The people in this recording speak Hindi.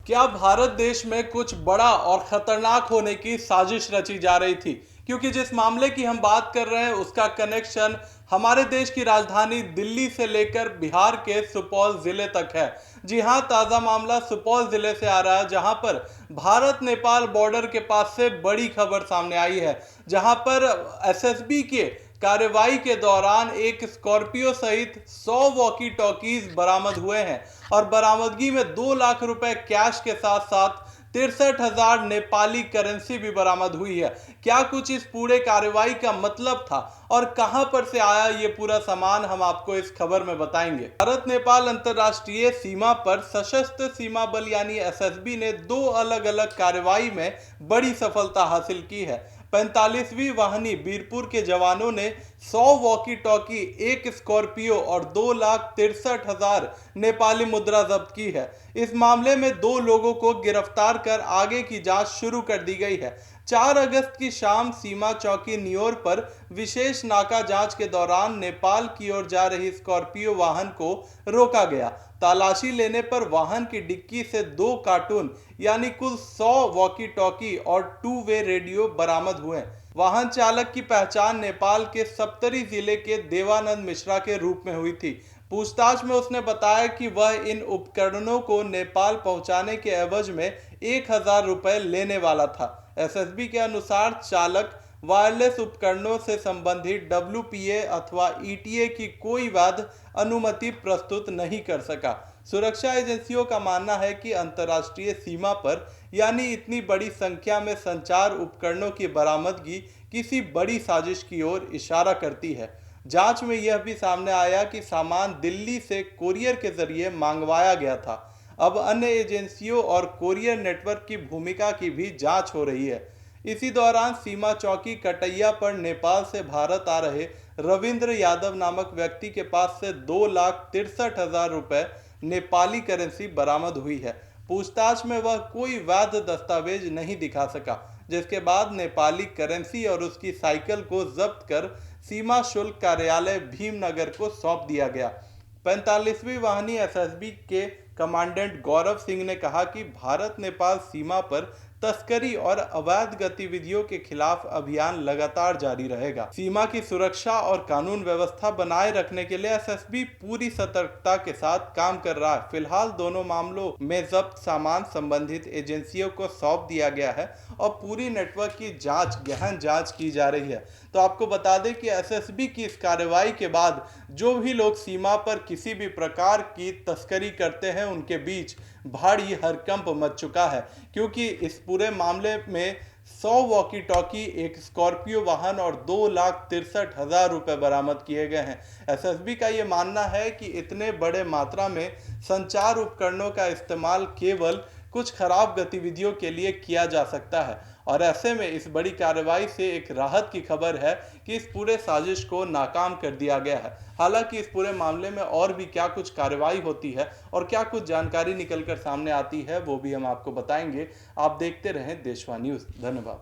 क्या भारत देश में कुछ बड़ा और खतरनाक होने की साजिश रची जा रही थी? क्योंकि जिस मामले की हम बात कर रहे हैं उसका कनेक्शन हमारे देश की राजधानी दिल्ली से लेकर बिहार के सुपौल जिले तक है। जी हां, ताजा मामला सुपौल जिले से आ रहा है, जहां पर भारत नेपाल बॉर्डर के पास से बड़ी खबर सामने आई है, जहां पर एसएसबी के कार्रवाई के दौरान एक स्कॉर्पियो सहित 100 वॉकी टॉकीज बरामद हुए हैं और बरामदगी में 2 लाख रुपए कैश के साथ साथ 63,000 नेपाली करेंसी भी बरामद हुई है। क्या कुछ इस पूरे कार्रवाई का मतलब था और कहां पर से आया ये पूरा सामान, हम आपको इस खबर में बताएंगे। भारत नेपाल अंतर्राष्ट्रीय सीमा पर सशस्त्र सीमा बल यानी एसएसबी ने 2 अलग अलग कार्रवाई में बड़ी सफलता हासिल की है। 45वीं वाहिनी बीरपुर के जवानों ने 100 वॉकी टॉकी, एक स्कॉर्पियो और 2,63,000 नेपाली मुद्रा जब्त की है। इस मामले में 2 लोगों को गिरफ्तार कर आगे की जांच शुरू कर दी गई है। 4 अगस्त की शाम सीमा चौकी नियोर पर विशेष नाका जांच के दौरान नेपाल की ओर जा रही स्कॉर्पियो वाहन को रोका गया। तलाशी लेने पर वाहन की डिक्की से 2 कार्टून यानी कुल 100 वॉकी टॉकी और 2 वे रेडियो बरामद हुए। वाहन चालक की पहचान नेपाल के सप्तरी जिले के देवानंद मिश्रा के रूप में हुई थी। पूछताछ में उसने बताया कि वह इन उपकरणों को नेपाल पहुंचाने के एवज में 1,000 रुपए लेने वाला था। एसएसबी के अनुसार चालक वायरलेस उपकरणों से संबंधित डब्ल्यूपीए अथवा ईटीए की कोई वैध अनुमति प्रस्तुत नहीं कर सका। सुरक्षा एजेंसियों का मानना है कि अंतर्राष्ट्रीय सीमा पर यानी इतनी बड़ी संख्या में संचार उपकरणों की बरामदगी किसी बड़ी साजिश की ओर इशारा करती है। जांच में यह भी सामने आया कि सामान दिल्ली से कोरियर के जरिए मंगवाया गया था। अब अन्य एजेंसियों और कोरियर नेटवर्क की भूमिका की भी जांच हो रही है। इसी दौरान सीमा चौकी कटैया पर नेपाल से भारत आ रहे रविंद्र यादव नामक व्यक्ति के पास से 2,63,000 रुपए नेपाली करेंसी बरामद हुई है। पूछताछ में वह कोई वैध दस्तावेज नहीं दिखा सका, जिसके बाद नेपाली करेंसी और उसकी साइकिल को जब्त कर सीमा शुल्क कार्यालय भीमनगर को सौंप दिया गया। 45वीं वाहिनी एसएसबी के कमांडेंट गौरव सिंह ने कहा कि भारत नेपाल सीमा पर तस्करी और अवैध गतिविधियों के खिलाफ अभियान लगातार जारी रहेगा। सीमा की सुरक्षा और कानून व्यवस्था बनाए रखने के लिए एसएसबी पूरी सतर्कता के साथ काम कर रहा है। फिलहाल दोनों मामलों में जब्त सामान संबंधित एजेंसियों को सौंप दिया गया है और पूरी नेटवर्क की गहन जांच की जा रही है। तो आपको बता दें कि एसएसबी की इस कार्रवाई के बाद जो भी लोग सीमा पर किसी भी प्रकार की तस्करी करते हैं उनके बीच भारी हड़कंप मच चुका है, क्योंकि इस पूरे मामले में 100 वॉकी टॉकी, एक स्कॉर्पियो वाहन और 2,63,000 रुपए बरामद किए गए हैं। एसएसबी का ये मानना है कि इतने बड़े मात्रा में संचार उपकरणों का इस्तेमाल केवल कुछ खराब गतिविधियों के लिए किया जा सकता है और ऐसे में इस बड़ी कार्रवाई से एक राहत की खबर है कि इस पूरे साजिश को नाकाम कर दिया गया है। हालांकि इस पूरे मामले में और भी क्या कुछ कार्रवाई होती है और क्या कुछ जानकारी निकलकर सामने आती है वो भी हम आपको बताएंगे। आप देखते रहें देशवा न्यूज़। धन्यवाद।